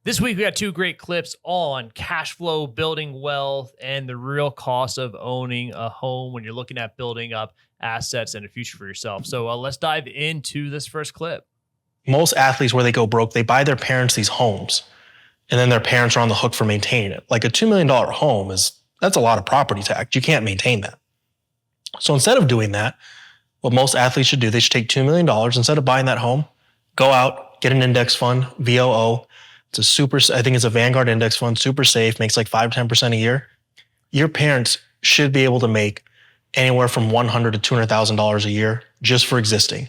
This week, we got two great clips on cash flow, building wealth, and the real cost of owning a home when you're looking at building up assets and a future for yourself. So let's dive into this first clip. Most athletes, where they go broke, they buy their parents these homes, and then their parents are on the hook for maintaining it. Like a $2 million home that's a lot of property tax. You can't maintain that. So instead of doing that, what most athletes should do, they should take $2 million, instead of buying that home, go out, get an index fund, VOO. I think it's a Vanguard index fund, super safe, makes like 5-10% a year. Your parents should be able to make anywhere from $100,000 to $200,000 a year just for existing.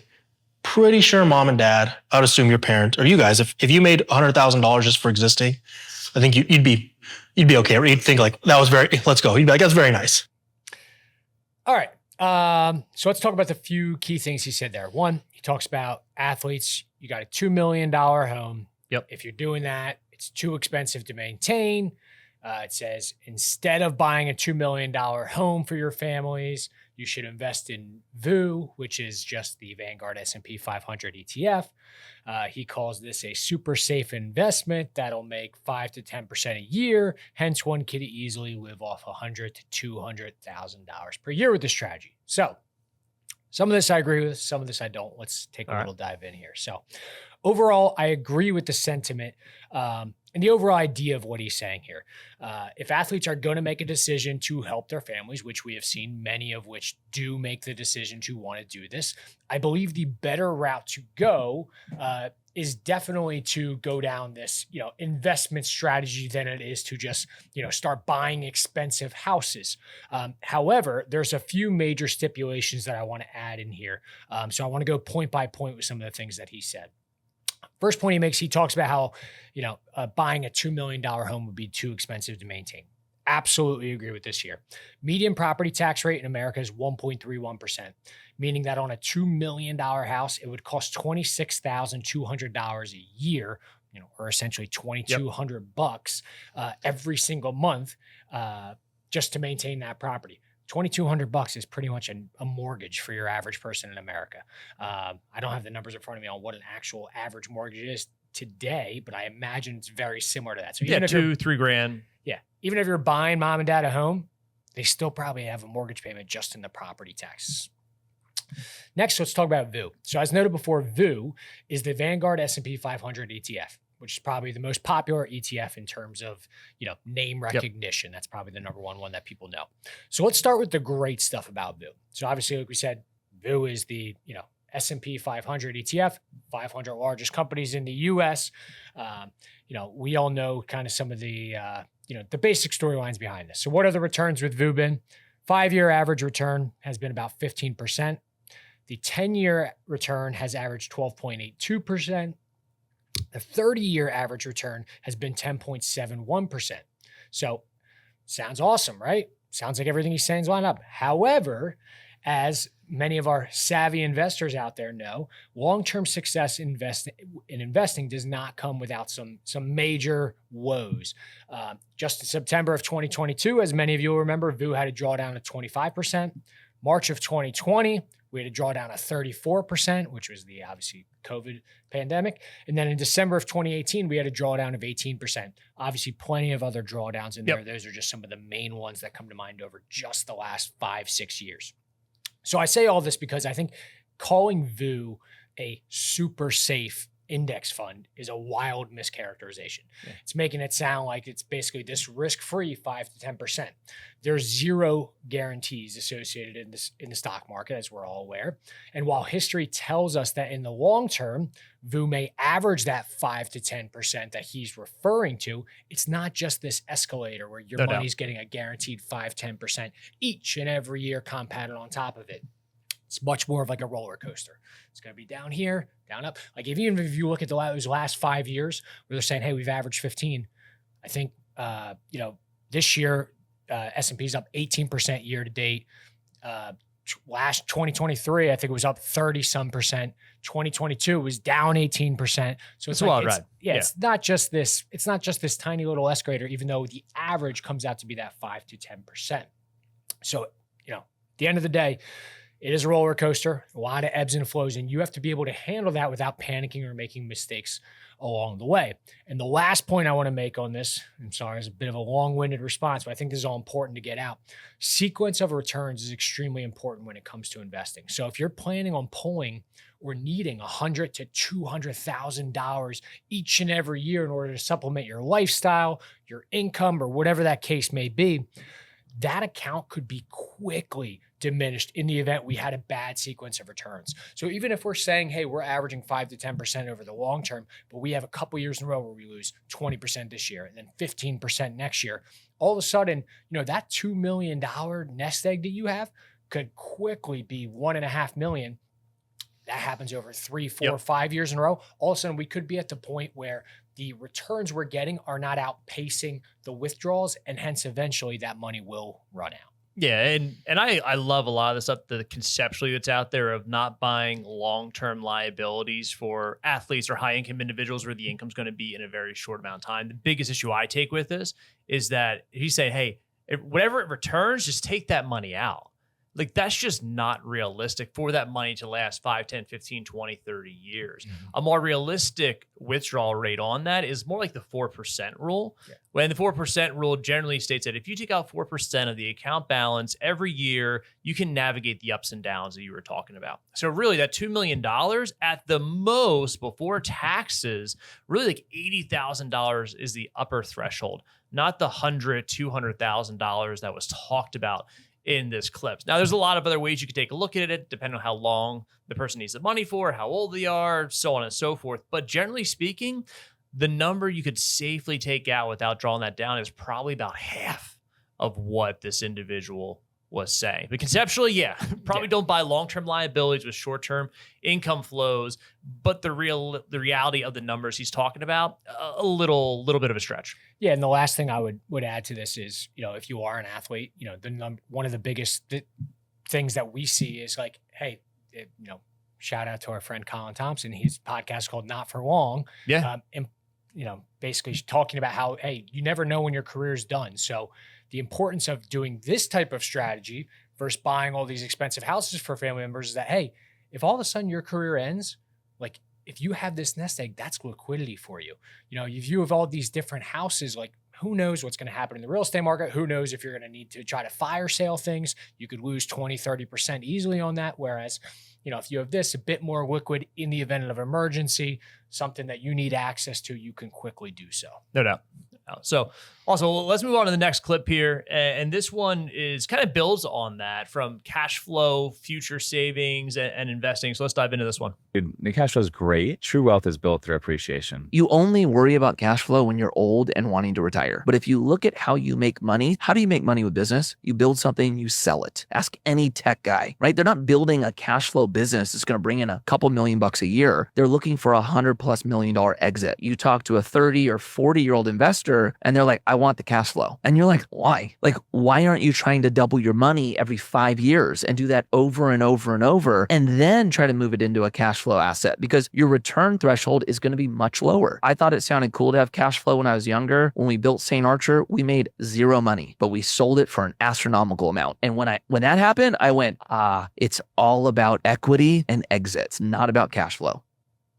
Pretty sure mom and dad, I would assume your parents, or you guys, if you made $100,000 just for existing, I think you'd be okay. Or you'd think like, let's go. You'd be like, that's very nice. All right. So let's talk about the few key things he said there. One, he talks about athletes. You got a $2 million home. Yep. If you're doing that, it's too expensive to maintain. It says instead of buying a $2 million home for your families, you should invest in VOO, which is just the Vanguard S&P 500 ETF. He calls this a super safe investment that'll make 5 to 10% a year. Hence, one could easily live off $100,000 to $200,000 per year with this strategy. So some of this I agree with, some of this I don't. Let's take a little dive in here. So overall, I agree with the sentiment and the overall idea of what he's saying here. If athletes are going to make a decision to help their families, which we have seen many of which do make the decision to want to do this, I believe the better route to go is definitely to go down this, investment strategy than it is to just, start buying expensive houses. However, there's a few major stipulations that I want to add in here. So I want to go point by point with some of the things that he said. First point he makes, he talks about how, buying a $2 million home would be too expensive to maintain. Absolutely agree with this here. Median property tax rate in America is 1.31%, meaning that on a $2 million house, it would cost $26,200 a year, or essentially $2,200 every single month just to maintain that property. $2,200 is pretty much a mortgage for your average person in America. I don't have the numbers in front of me on what an actual average mortgage is today, but I imagine it's very similar to that. So even if $2-3 grand. Yeah. Even if you're buying mom and dad a home, they still probably have a mortgage payment just in the property taxes. Next, let's talk about VOO. So as noted before, VOO is the Vanguard S&P 500 ETF, which is probably the most popular ETF in terms of, name recognition. That's probably the number one that people know. So let's start with the great stuff about VOO. So obviously, like we said, VOO is the, S&P 500 ETF, 500 largest companies in the U.S. We all know kind of some of the, the basic storylines behind this. So what are the returns with VOO been? 5-year average return has been about 15%. The 10-year return has averaged 12.82%. The 30-year average return has been 10.71%. So sounds awesome, right? Sounds like everything he's saying is lined up. However, as many of our savvy investors out there know, long-term success in investing does not come without some major woes. Just in September of 2022, as many of you will remember, VOO had a drawdown of 25%. March of 2020, we had a drawdown of 34%, which was the obviously COVID pandemic. And then in December of 2018, we had a drawdown of 18%. Obviously, plenty of other drawdowns in there. Those are just some of the main ones that come to mind over just the last 5-6 years. So I say all this because I think calling VOO a super safe index fund is a wild mischaracterization. Yeah. It's making it sound like it's basically this risk-free 5 to 10%. There's zero guarantees associated in the stock market, as we're all aware. And while history tells us that in the long term, VOO may average that 5 to 10% that he's referring to, it's not just this escalator where your money's getting a guaranteed 5-10% each and every year compounded on top of it. It's much more of like a roller coaster. It's going to be down here, down up. Like even if you look at those last 5 years where they're saying, hey, we've averaged 15, I think, this year, S&P's up 18% year to date. Last 2023, I think it was up 30 some percent. 2022 was down 18%. So it's wild ride. Yeah, it's not just this tiny little escalator, even though the average comes out to be that 5 to 10%. So, at the end of the day, it is a roller coaster, a lot of ebbs and flows, and you have to be able to handle that without panicking or making mistakes along the way. And the last point I want to make on this, I'm sorry, it's a bit of a long-winded response, but I think this is all important to get out. Sequence of returns is extremely important when it comes to investing. So if you're planning on pulling or needing $100,000 to $200,000 each and every year in order to supplement your lifestyle, your income, or whatever that case may be, that account could be quickly diminished in the event we had a bad sequence of returns. So even if we're saying, hey, we're averaging 5 to 10% over the long term, but we have a couple years in a row where we lose 20% this year and then 15% next year, all of a sudden, that $2 million nest egg that you have could quickly be $1.5 million. That happens over 3, 4, 5 years in a row. All of a sudden, we could be at the point where the returns we're getting are not outpacing the withdrawals, and hence eventually that money will run out. Yeah, and I love a lot of the stuff that conceptually that's out there of not buying long-term liabilities for athletes or high-income individuals where the income's going to be in a very short amount of time. The biggest issue I take with this is that he's saying, hey, whatever it returns, just take that money out. Like, that's just not realistic for that money to last 5, 10, 15, 20, 30 years. Mm-hmm. A more realistic withdrawal rate on that is more like the 4% rule. Yeah. When the 4% rule generally states that if you take out 4% of the account balance every year, you can navigate the ups and downs that you were talking about. So really that $2 million at the most before taxes, really like $80,000 is the upper threshold, not the $100,000, $200,000 that was talked about in this clip. Now, there's a lot of other ways you could take a look at it, depending on how long the person needs the money for, how old they are, so on and so forth. But generally speaking, the number you could safely take out without drawing that down is probably about half of what this individual was saying. But conceptually, probably don't buy long-term liabilities with short-term income flows. But the reality of the numbers he's talking about, a little bit of a stretch. Yeah, and the last thing I would add to this is, if you are an athlete, one of the biggest things that we see is like, hey, shout out to our friend Colin Thompson. His podcast called Not For Long. Yeah. And basically talking about how, hey, you never know when your career is done. So the importance of doing this type of strategy versus buying all these expensive houses for family members is that, hey, if all of a sudden your career ends, like if you have this nest egg, that's liquidity for you. If you have all these different houses, like who knows what's going to happen in the real estate market? Who knows if you're going to need to try to fire sale things? You could lose 20, 30% easily on that. Whereas, if you have this a bit more liquid in the event of emergency, something that you need access to, you can quickly do so. No doubt. So also, let's move on to the next clip here. And this one is kind of builds on that from cash flow, future savings, and investing. So let's dive into this one. Dude, the cash flow is great. True wealth is built through appreciation. You only worry about cash flow when you're old and wanting to retire. But if you look at how you make money, how do you make money with business? You build something, you sell it. Ask any tech guy, right? They're not building a cash flow business that's going to bring in a couple $1,000,000 a year. They're looking for $100+ million exit. You talk to a 30 or 40-year-old investor and they're like, I want the cash flow. And you're like, why? Like, why aren't you trying to double your money every 5 years and do that over and over and over and then try to move it into a cash flow asset? Because your return threshold is going to be much lower. I thought it sounded cool to have cash flow when I was younger. When we built St. Archer, we made zero money, but we sold it for an astronomical amount. And when that happened, I went, it's all about equity and exits, not about cash flow.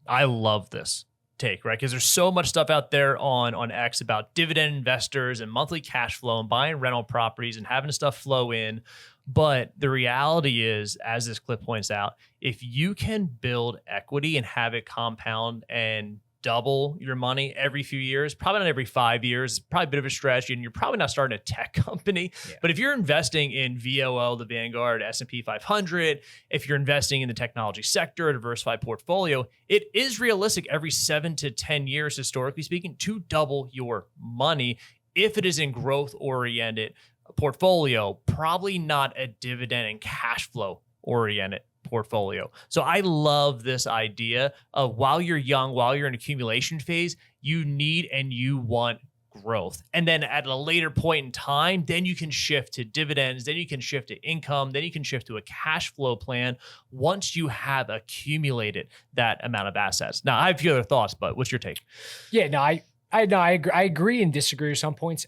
I love this take, right? Because there's so much stuff out there on X about dividend investors and monthly cash flow and buying rental properties and having stuff flow in. But the reality is, as this clip points out, if you can build equity and have it compound and double your money every few years, probably not every 5 years, probably a bit of a stretch, and you're probably not starting a tech company. Yeah. But if you're investing in VOO, the Vanguard S&P 500, if you're investing in the technology sector, a diversified portfolio, it is realistic every 7 to 10 years, historically speaking, to double your money if it is in growth-oriented portfolio, probably not a dividend and cash flow oriented portfolio. So I love this idea of while you're young, while you're in accumulation phase, you need and you want growth. And then at a later point in time, then you can shift to dividends, then you can shift to income, then you can shift to a cash flow plan once you have accumulated that amount of assets. Now, I have a few other thoughts, but what's your take? Yeah, no, I agree and disagree with some points.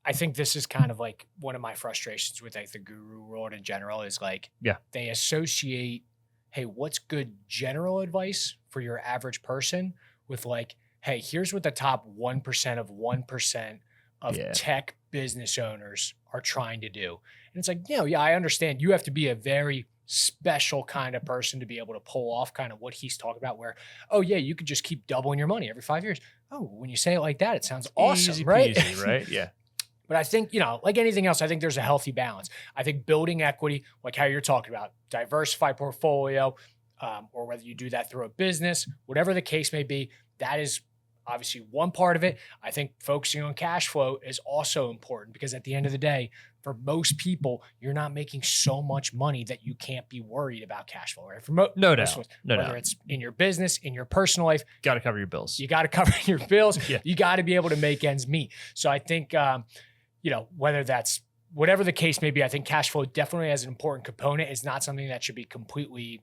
I think this is kind of like one of my frustrations with like the guru world in general is like, they associate hey, what's good general advice for your average person with like, hey, here's what the top 1% of 1% of Yeah. tech business owners are trying to do. And it's like, yeah, I understand you have to be a very special kind of person to be able to pull off kind of what he's talking about where, oh yeah, you could just keep doubling your money every 5 years. Oh, when you say it like that, it sounds awesome, Easy right? peasy, right? Yeah. But I think, like anything else, I think there's a healthy balance. I think building equity, like how you're talking about, diversify portfolio, or whether you do that through a business, whatever the case may be, that is obviously one part of it. I think focusing on cash flow is also important because at the end of the day, for most people, you're not making so much money that you can't be worried about cash flow, right? For No doubt. most of us, No whether doubt. it's in your business, in your personal life, Got to cover your bills. you got to cover your bills. Yeah. You got to be able to make ends meet. So I think, whether that's whatever the case may be, I think cash flow definitely has an important component. It's not something that should be completely,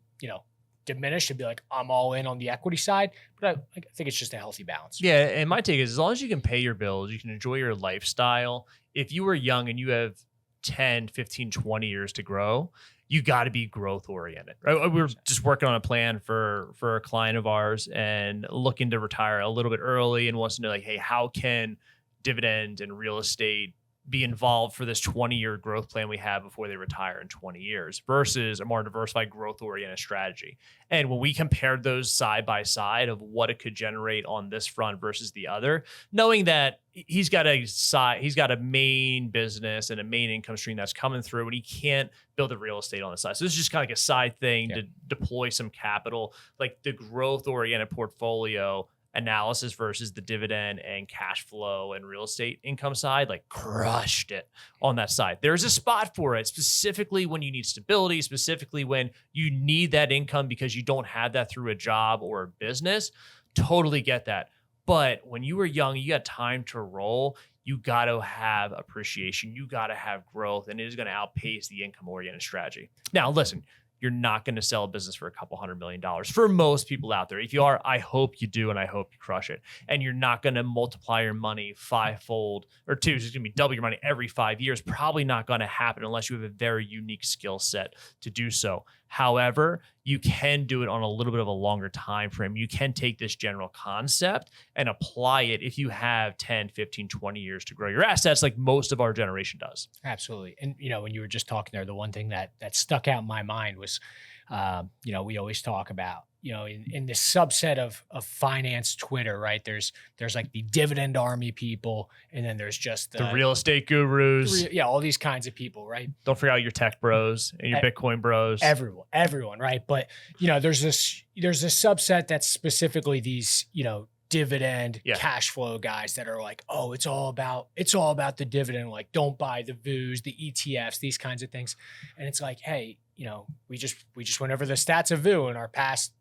diminished to be like, I'm all in on the equity side. But I think it's just a healthy balance. Yeah, and my take is as long as you can pay your bills, you can enjoy your lifestyle. If you were young and you have 10, 15, 20 years to grow, you got to be growth oriented. Right? We were just working on a plan for a client of ours and looking to retire a little bit early and wants to know like, hey, how can dividend and real estate be involved for this 20-year growth plan we have before they retire in 20 years versus a more diversified growth-oriented strategy. And when we compared those side by side of what it could generate on this front versus the other, knowing that he's got a main business and a main income stream that's coming through and he can't build a real estate on the side. So this is just kind of like a side thing to deploy some capital, like the growth-oriented portfolio analysis versus the dividend and cash flow and real estate income side, like crushed it on that side. There's a spot for it, specifically when you need stability, specifically when you need that income because you don't have that through a job or a business. Totally get that. But when you were young, you got time to roll. You got to have appreciation. You got to have growth, and it is going to outpace the income-oriented strategy. Now, listen, you're not going to sell a business for a couple $100 million for most people out there. If you are, I hope you do, and I hope you crush it. And you're not going to multiply your money fivefold or two. It's going to be double your money every 5 years. Probably not going to happen unless you have a very unique skill set to do so. However, you can do it on a little bit of a longer time frame. You can take this general concept and apply it if you have 10, 15, 20 years to grow your assets like most of our generation does. Absolutely. And, when you were just talking there, the one thing that stuck out in my mind was, we always talk about, in this subset of finance Twitter, right? There's like the dividend army people, and then there's just the real estate gurus. All these kinds of people, right? Don't forget your tech bros and your Bitcoin bros. Everyone, right? But, there's this subset that's specifically these, dividend cash flow guys that are like, oh, it's all about the dividend. Like, don't buy the VUs, the ETFs, these kinds of things. And it's like, hey, we just went over the stats of VU in our past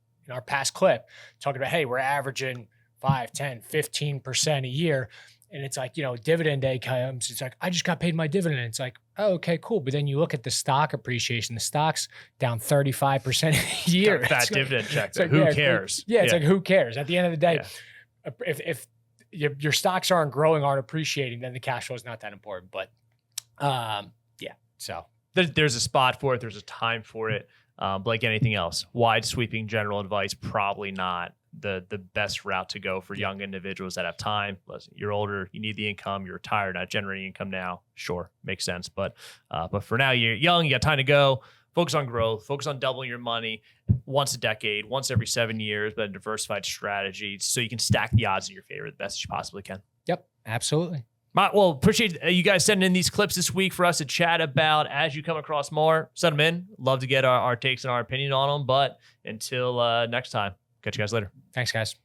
clip, talking about, hey, we're averaging 5, 10, 15% a year. And it's like, dividend day comes. It's like, I just got paid my dividend. It's like, oh, okay, cool. But then you look at the stock appreciation, the stock's down 35% a year. That dividend check. Like, who cares? It's like, who cares? At the end of the day, if your stocks aren't growing, aren't appreciating, then the cash flow is not that important. But so there's a spot for it. There's a time for it. But like anything else, wide sweeping general advice, probably not the best route to go for young individuals that have time. Listen, you're older, you need the income, you're retired, not generating income now. Sure, makes sense. But for now, you're young, you got time to go. Focus on growth, focus on doubling your money once a decade, once every 7 years, but a diversified strategy so you can stack the odds in your favor the best you possibly can. Yep, absolutely. Well, appreciate you guys sending in these clips this week for us to chat about. As you come across more, send them in. Love to get our takes and our opinion on them. But until next time, catch you guys later. Thanks, guys.